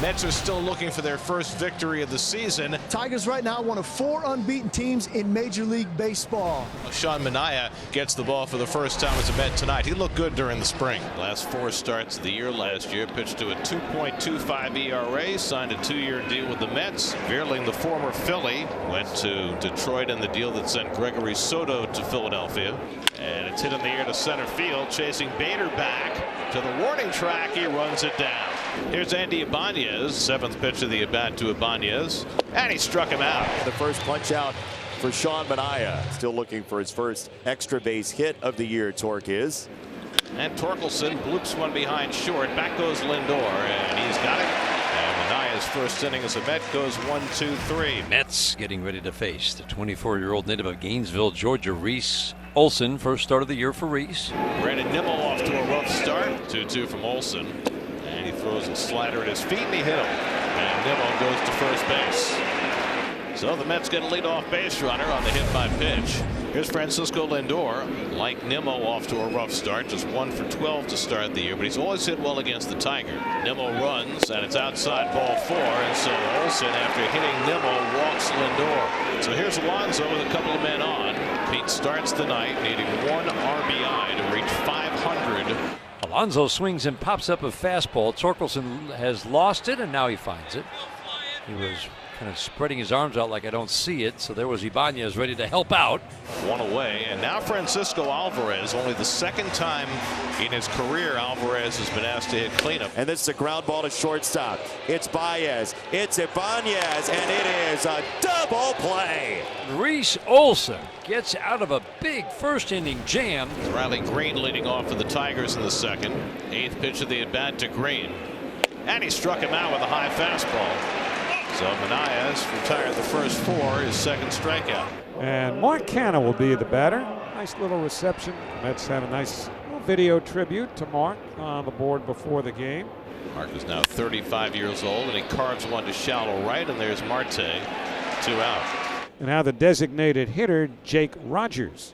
Mets are still looking for their first victory of the season. Tigers right now one of 4 unbeaten teams in Major League Baseball. Sean Manaea gets the ball for the first time as a Met tonight. He looked good during the spring. Last 4 starts of the year last year, pitched to a 2.25 ERA, signed a 2-year deal with the Mets. Vierling, the former Philly, went to Detroit in the deal that sent Gregory Soto to Philadelphia. And it's hit in the air to center field, chasing Bader back to the warning track. He runs it down. Here's Andy Ibanez, 7th pitch of the at-bat to Ibanez, and he struck him out. The first punch out for Sean Manaea. Still looking for his first extra base hit of the year, Torque is. And Torkelson bloops one behind short. Back goes Lindor, and he's got it. And Manaea's first inning as a Met goes 1-2-3. Mets getting ready to face the 24-year-old native of Gainesville, Georgia, Reese Olson. First start of the year for Reese. Brandon Nimmo off to a rough start. 2-2 from Olson. And he throws a slider at his feet, and he hit him. And Nimmo goes to first base. So the Mets get a leadoff base runner on the hit by pitch. Here's Francisco Lindor. Like Nimmo, off to a rough start. Just 1 for 12 to start the year, but he's always hit well against the Tiger. Nimmo runs, and it's outside, ball 4. And so Olson, after hitting Nimmo, walks Lindor. So here's Alonso with a couple of men on. Pete starts the night needing 1 RBI to reach 500. Alonso swings and pops up a fastball. Torkelson has lost it, and now he finds it. He was kind of spreading his arms out like I don't see it. So there was Ibanez ready to help out. 1 away, and now Francisco Alvarez. Only the 2nd time in his career Alvarez has been asked to hit cleanup. And this is a ground ball to shortstop. It's Baez. It's Ibanez, and it is a double play. Reese Olson gets out of a big first inning jam. Riley Green leading off for the Tigers in the 2nd. 8th pitch of the at bat to Green, and he struck him out with a high fastball. So Manaea has retired the first 4, his 2nd strikeout. And Mark Canha will be the batter. Nice little reception. Mets had a nice little video tribute to Mark on the board before the game. Mark is now 35 years old, and he carves one to shallow right, and there's Marte. 2 out. And now the designated hitter, Jake Rogers.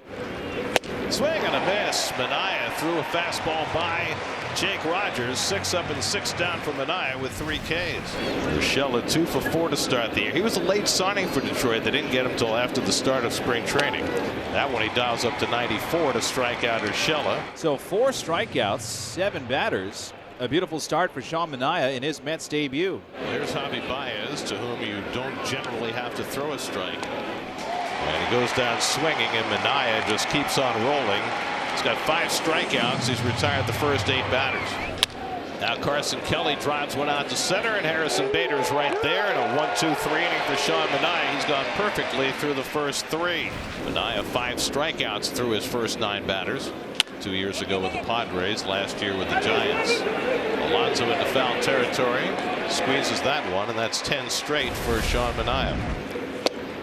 Swing and a miss. Manaea threw a fastball by Jake Rogers. 6 up and 6 down for Manaea with 3 Ks. Urshela 2 for 4 to start the year. He was a late signing for Detroit. They didn't get him until after the start of spring training. That one he dials up to 94 to strike out Urshela. So 4 strikeouts, 7 batters. A beautiful start for Sean Manaea in his Mets debut. There's Javi Baez, to whom you don't generally have to throw a strike. And he goes down swinging, and Manaea just keeps on rolling. He's got 5 strikeouts. He's retired the first 8 batters. Now Carson Kelly drives one out to center, and Harrison Bader's right there. And a 1-2-3 inning for Sean Manaea. He's gone perfectly through the first 3. Manaea 5 strikeouts through his first 9 batters. 2 years ago with the Padres, last year with the Giants. Alonso into foul territory, squeezes that one, and that's 10 straight for Sean Manaea.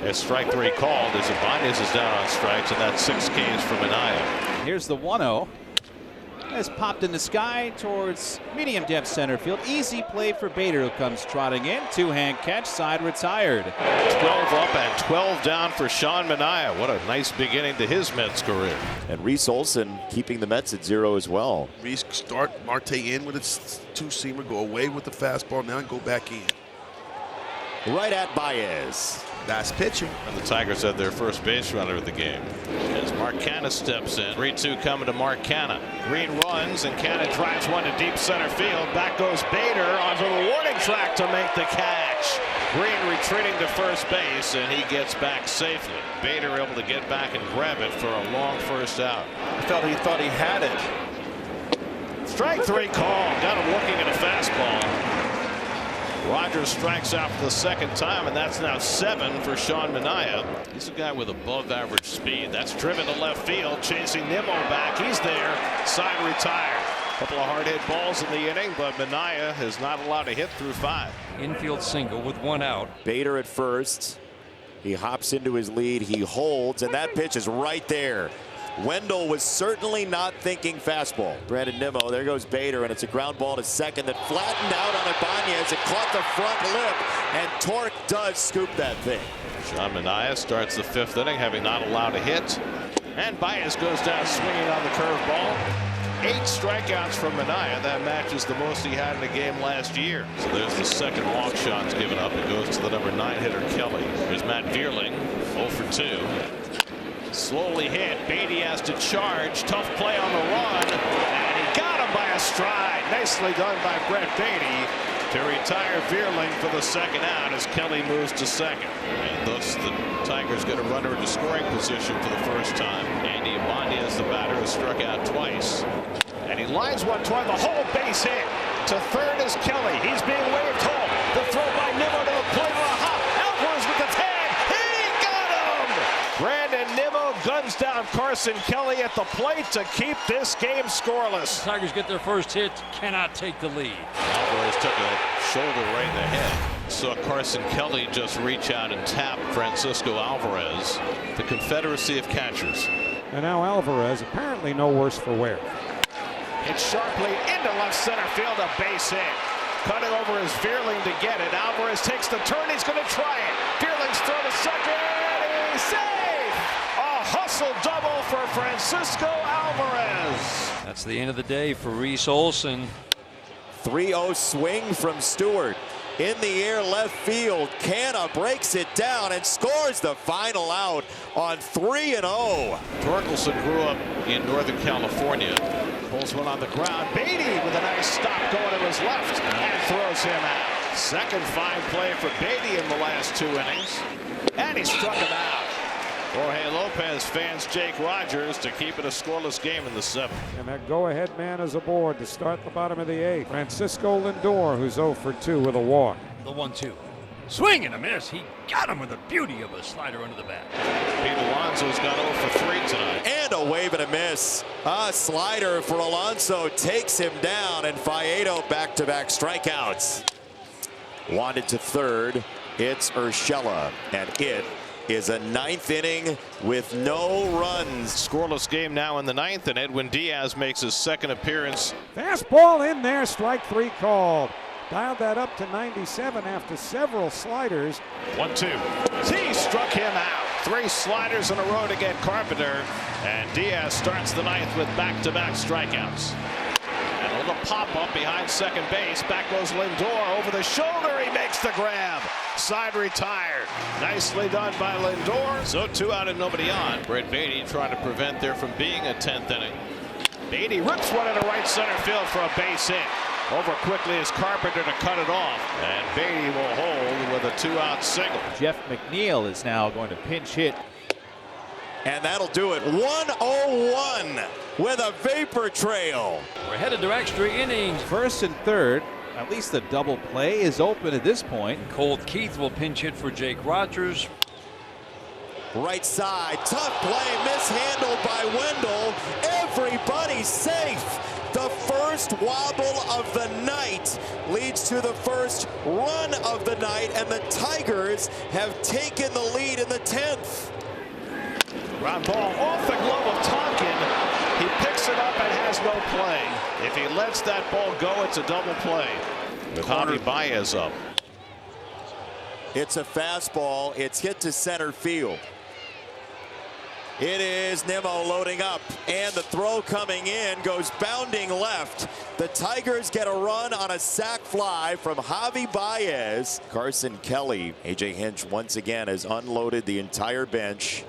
As strike 3 called, as Ibanez is down on strikes, and that's 6 Ks for Manaea. Here's the 1-0. Has popped in the sky towards medium depth center field. Easy play for Bader, who comes trotting in. 2-hand catch, side retired. 12 up and 12 down for Sean Manaea. What a nice beginning to his Mets career. And Reese Olson keeping the Mets at 0 as well. Reese start Marte in with its 2-seamer, go away with the fastball, now and go back in. Right at Baez. Nice pitching. And the Tigers had their first base runner of the game. As Mark Canha steps in. 3-2 coming to Mark Canha. Green runs, and Canha drives one to deep center field. Back goes Bader onto the warning track to make the catch. Green retreating to first base, and he gets back safely. Bader able to get back and grab it for a long first out. He thought he had it. Strike 3 call. Got him looking at a fastball. Rogers strikes out for the 2nd time, and that's now 7 for Sean Manaea. He's a guy with above average speed. That's driven to left field, chasing Nimmo back. He's there, side retired. A couple of hard hit balls in the inning, but Manaea is not allowed to hit through 5. Infield single with 1 out. Bader at first. He hops into his lead. He holds, and that pitch is right there. Wendell was certainly not thinking fastball. Brandon Nimmo, there goes Bader, and it's a ground ball to second that flattened out on Ibanez. It caught the front lip, and Torque does scoop that thing. Sean Manaea starts the 5th inning, having not allowed a hit. And Baez goes down swinging on the curveball. 8 strikeouts from Manaea. That matches the most he had in a game last year. So there's the second walk shots given up. It goes to the number 9 hitter, Kelly. There's Matt Vierling, 0 for 2. Slowly hit. Beatty has to charge. Tough play on the run. And he got him by a stride. Nicely done by Brett Beatty to retire Vierling for the second out as Kelly moves to second. And thus the Tigers get a runner into scoring position for the first time. Andy Ibanez, the batter, has struck out twice. And he lines one toward the hole, base hit. To third is Kelly. He's being waved home. The throw by Nimmo to the plate on a hop. Alvarez with the tag. He got him! Brandon Nimmo guns down Carson Kelly at the plate to keep this game scoreless. The Tigers get their first hit, cannot take the lead. Alvarez took a shoulder right in the head. Saw Carson Kelly just reach out and tap Francisco Alvarez, the Confederacy of Catchers. And now Alvarez apparently no worse for wear. Hit sharply into left center field, a base hit. Cutting over is Vierling to get it. Alvarez takes the turn. He's going to try it. Vierling's throw to second. He's safe. A hustle double for Francisco Alvarez. That's the end of the day for Reese Olson. 3-0 swing from Stewart. In the air left field. Canna breaks it down and scores the final out on 3-0. Torkelson grew up in Northern California. Pulls one on the ground. Beatty with a nice stop going to his left and throws him out. Second fine play for Beatty in the last 2 innings. And he struck him out. Jorge Lopez fans Jake Rogers to keep it a scoreless game in the 7th. And that go-ahead man is aboard to start the bottom of the 8th. Francisco Lindor, who's 0 for 2 with a walk. The 1-2. Swing and a miss. He got him with the beauty of a slider under the bat. Pete Alonso's got 0 for 3 tonight. And a wave and a miss. A slider for Alonso takes him down, and Faedo back-to-back strikeouts. Wanted to third. It's Urshela, and it is a 9th inning with no runs. Scoreless game now in the 9th, and Edwin Diaz makes his second appearance. Fastball in there, strike 3 called. Dialed that up to 97 after several sliders. 1-2. He struck him out. 3 sliders in a row to get Carpenter, and Diaz starts the 9th with back-to-back strikeouts. And a little pop-up behind second base. Back goes Lindor over the shoulder. He makes the grab. Side retired. Nicely done by Lindor. So 2 out and nobody on. Brett Beatty trying to prevent there from being a 10th inning. Beatty rips one into right center field for a base hit. Over quickly is Carpenter to cut it off. And Beatty will hold with a 2-out single. Jeff McNeil is now going to pinch hit. And that'll do it. 1-0-1 with a vapor trail. We're headed to extra innings. First and third. At least the double play is open at this point. Colt Keith will pinch hit for Jake Rogers. Right side, tough play, mishandled by Wendell. Everybody's safe. The first wobble of the night leads to the first run of the night, and the Tigers have taken the lead in the 10th. Ground ball off the glove of Tonkin. He picks it up and has no play. If he lets that ball go, it's a double play. With Javi Baez up. It's a fastball. It's hit to center field. It is Nimmo loading up, and the throw coming in goes bounding left. The Tigers get a run on a sac fly from Javi Baez. Carson Kelly, A.J. Hinch once again has unloaded the entire bench.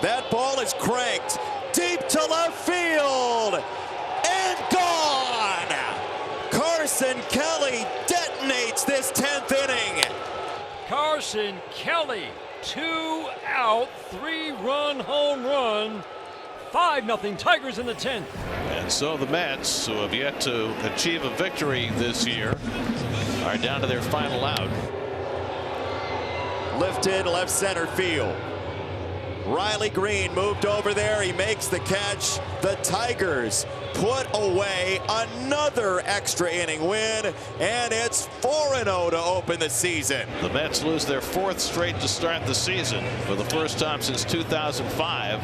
That ball is cranked deep to left field and gone. Carson Kelly detonates this 10th inning. Carson Kelly, 2-out, 3-run home run. 5-0 Tigers in the 10th. And so the Mets, who have yet to achieve a victory this year, are down to their final out. Lifted left center field. Riley Green moved over there. He makes the catch. The Tigers put away another extra inning win, and it's 4-0 to open the season. The Mets lose their 4th straight to start the season for the first time since 2005.